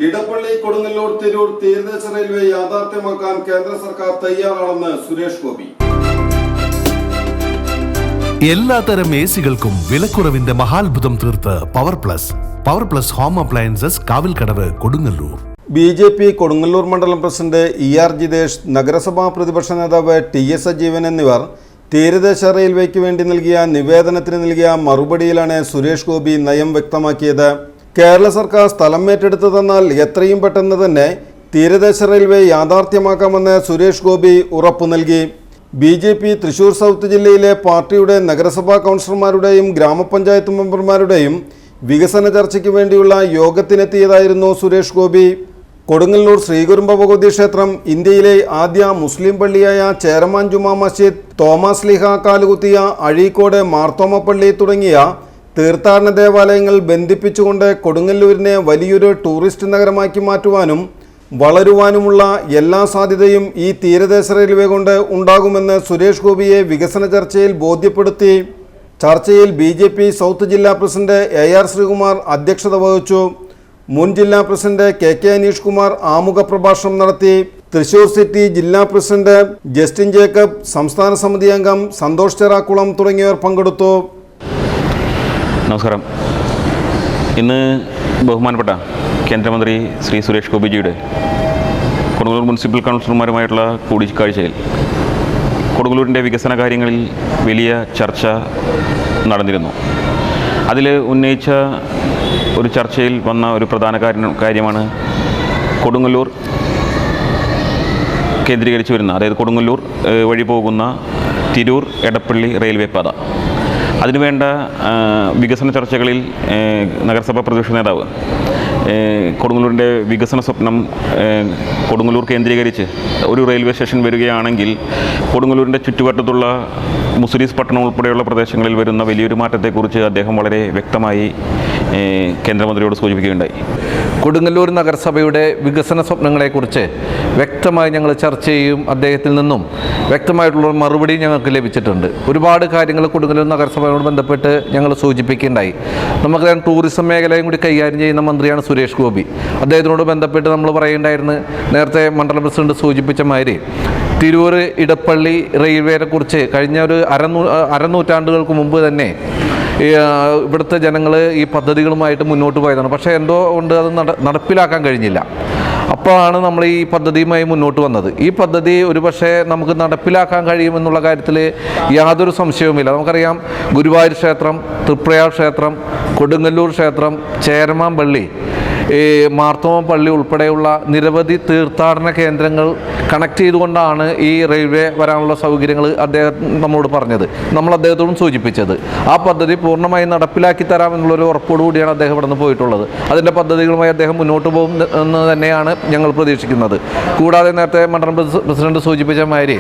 ഇടപ്പള്ളി കൊടുങ്ങല്ലൂർ തിരൂർ തീരദേശ റെയിൽവേ യാഥാർത്ഥ്യമാക്കാൻ കേന്ദ്ര സർക്കാർ തയ്യാറാണെന്ന് സുരേഷ് ഗോപി. എല്ലാത്തരം എസികൾക്കും വിലക്കുറവിന്റെ മഹാത്ഭുതം തീർത്ത് power plus home appliances Kavilkadavu Kodungallur. BJP Kodungallur മണ്ഡലം പ്രസിഡന്റ് ER ജിതേഷ്, നഗരസഭാ പ്രതിപക്ഷ നേതാവ് TS സജീവൻ എന്നിവർ തീരദേശ റെയിൽവേക്ക് വേണ്ടി നൽകിയ നിവേദനത്തിന് നൽകിയ മറുപടിയിലാണ് സുരേഷ് ഗോപി നയം വ്യക്തമാക്കിയത്. കേരള സർക്കാർ സ്ഥലം ഏറ്റെടുത്തു തന്നാൽ എത്രയും പെട്ടെന്ന് തന്നെ തീരദേശ റെയിൽവേ യാഥാർത്ഥ്യമാക്കാമെന്ന് സുരേഷ് ഗോപി ഉറപ്പു നൽകി. BJP തൃശൂർ സൗത്ത് ജില്ലയിലെ പാർട്ടിയുടെ നഗരസഭാ കൗൺസിലർമാരുടെയും ഗ്രാമപഞ്ചായത്ത് മെമ്പർമാരുടെയും വികസന ചർച്ചയ്ക്ക് വേണ്ടിയുള്ള യോഗത്തിനെത്തിയതായിരുന്നു സുരേഷ് ഗോപി. കൊടുങ്ങല്ലൂർ ശ്രീകുരുംബ ഭഗവതി ക്ഷേത്രം, ഇന്ത്യയിലെ ആദ്യ മുസ്ലിം പള്ളിയായ ചേരമാൻ ജുമാ മസ്ജിദ്, തോമസ് ലീഹ കാലുകുത്തിയ അഴീക്കോട് മാർത്തോമ പള്ളി തുടങ്ങിയ തീർത്ഥാടന ദേവാലയങ്ങൾ ബന്ധിപ്പിച്ചുകൊണ്ട് കൊടുങ്ങല്ലൂരിനെ വലിയൊരു ടൂറിസ്റ്റ് നഗരമാക്കി മാറ്റുവാനും വളരുവാനുമുള്ള എല്ലാ സാധ്യതയും ഈ തീരദേശ റെയിൽവേ കൊണ്ട് ഉണ്ടാകുമെന്ന് സുരേഷ് ഗോപിയെ വികസന ചർച്ചയിൽ ബോധ്യപ്പെടുത്തി. ചർച്ചയിൽ BJP സൗത്ത് ജില്ലാ പ്രസിഡന്റ് AR ശ്രീകുമാർ അധ്യക്ഷത വഹിച്ചു. മുൻ ജില്ലാ പ്രസിഡന്റ് KK അനീഷ് കുമാർ ആമുഖ പ്രഭാഷണം നടത്തി. തൃശൂർ സിറ്റി ജില്ലാ പ്രസിഡന്റ് ജസ്റ്റിൻ ജേക്കബ്, സംസ്ഥാന സമിതി അംഗം സന്തോഷ് ചെറാക്കുളം തുടങ്ങിയവർ പങ്കെടുത്തു. നമസ്കാരം. ഇന്ന് ബഹുമാനപ്പെട്ട കേന്ദ്രമന്ത്രി ശ്രീ സുരേഷ് ഗോപിജിയുടെ കൊടുങ്ങല്ലൂർ മുനിസിപ്പൽ കൗൺസിലർമാരുമായിട്ടുള്ള കൂടിക്കാഴ്ചയിൽ കൊടുങ്ങല്ലൂരിൻ്റെ വികസന കാര്യങ്ങളിൽ വലിയ ചർച്ച നടന്നിരുന്നു. അതിൽ ഉന്നയിച്ച ഒരു ചർച്ചയിൽ വന്ന ഒരു പ്രധാന കാര്യമാണ് കൊടുങ്ങല്ലൂർ കേന്ദ്രീകരിച്ച് വരുന്ന, അതായത് കൊടുങ്ങല്ലൂർ വഴി പോകുന്ന തിരൂർ എടപ്പള്ളി റെയിൽവേ പാത. അതിനുവേണ്ട വികസന ചർച്ചകളിൽ നഗരസഭാ പ്രതിപക്ഷ നേതാവ് കൊടുങ്ങല്ലൂരിൻ്റെ വികസന സ്വപ്നം കൊടുങ്ങല്ലൂർ കേന്ദ്രീകരിച്ച് ഒരു റെയിൽവേ സ്റ്റേഷൻ വരികയാണെങ്കിൽ കൊടുങ്ങല്ലൂരിൻ്റെ ചുറ്റുവട്ടത്തുള്ള മുസിരീസ് പട്ടണം ഉൾപ്പെടെയുള്ള പ്രദേശങ്ങളിൽ വരുന്ന വലിയൊരു മാറ്റത്തെക്കുറിച്ച് അദ്ദേഹം വളരെ വ്യക്തമായി കേന്ദ്രമന്ത്രിയോട് സൂചിപ്പിക്കുകയുണ്ടായി. കൊടുങ്ങല്ലൂർ നഗരസഭയുടെ വികസന സ്വപ്നങ്ങളെക്കുറിച്ച് വ്യക്തമായി ഞങ്ങൾ ചർച്ച ചെയ്യും. അദ്ദേഹത്തിൽ നിന്നും വ്യക്തമായിട്ടുള്ള മറുപടി ഞങ്ങൾക്ക് ലഭിച്ചിട്ടുണ്ട്. ഒരുപാട് കാര്യങ്ങൾ കൊടുങ്ങല്ലൂർ നഗരസഭയോട് ബന്ധപ്പെട്ട് ഞങ്ങൾ സൂചിപ്പിക്കുകയുണ്ടായി. നമുക്കറിയാം, ടൂറിസം മേഖലയും കൂടി കൈകാര്യം ചെയ്യുന്ന മന്ത്രിയാണ് സുരേഷ് ഗോപി. അദ്ദേഹത്തിനോട് ബന്ധപ്പെട്ട് നമ്മൾ പറയുണ്ടായിരുന്നു, നേരത്തെ മണ്ഡലം പ്രസിഡന്റ് സൂചിപ്പിച്ച മാതിരി തിരൂർ ഇടപ്പള്ളി റെയിൽവേനെ കുറിച്ച് കഴിഞ്ഞ ഒരു അരനൂറ്റാണ്ടുകൾക്ക് മുമ്പ് തന്നെ ഇവിടുത്തെ ജനങ്ങൾ ഈ പദ്ധതികളുമായിട്ട് മുന്നോട്ട് പോയതാണ്. പക്ഷേ എന്തോ കൊണ്ട് അത് നടപ്പിലാക്കാൻ കഴിഞ്ഞില്ല. അപ്പോഴാണ് നമ്മൾ ഈ പദ്ധതിയുമായി മുന്നോട്ട് വന്നത്. ഈ പദ്ധതി ഒരുപക്ഷെ നമുക്ക് നടപ്പിലാക്കാൻ കഴിയുമെന്നുള്ള കാര്യത്തിൽ യാതൊരു സംശയവുമില്ല. നമുക്കറിയാം, ഗുരുവായൂർ ക്ഷേത്രം, തൃപ്രയാർ ക്ഷേത്രം, കൊടുങ്ങല്ലൂർ ക്ഷേത്രം, ചേരമാൻ പള്ളി, മാർത്തോമ പള്ളി ഉൾപ്പെടെയുള്ള നിരവധി തീർത്ഥാടന കേന്ദ്രങ്ങൾ കണക്ട് ചെയ്തുകൊണ്ടാണ് ഈ റെയിൽവേ വരാനുള്ള സൗകര്യങ്ങൾ അദ്ദേഹം നമ്മളോട് പറഞ്ഞത്, നമ്മൾ അദ്ദേഹത്തോടും സൂചിപ്പിച്ചത്. ആ പദ്ധതി പൂർണ്ണമായി നടപ്പിലാക്കി തരാമെന്നുള്ളൊരു ഉറപ്പോടുകൂടിയാണ് അദ്ദേഹം ഇവിടെ നിന്ന് പോയിട്ടുള്ളത്. അതിൻ്റെ പദ്ധതികളുമായി അദ്ദേഹം മുന്നോട്ട് പോകും എന്ന് തന്നെയാണ് ഞങ്ങൾ പ്രതീക്ഷിക്കുന്നത്. കൂടാതെ നേരത്തെ മണ്ഡലം പ്രസിഡന്റ് സൂചിപ്പിച്ച മാതിരി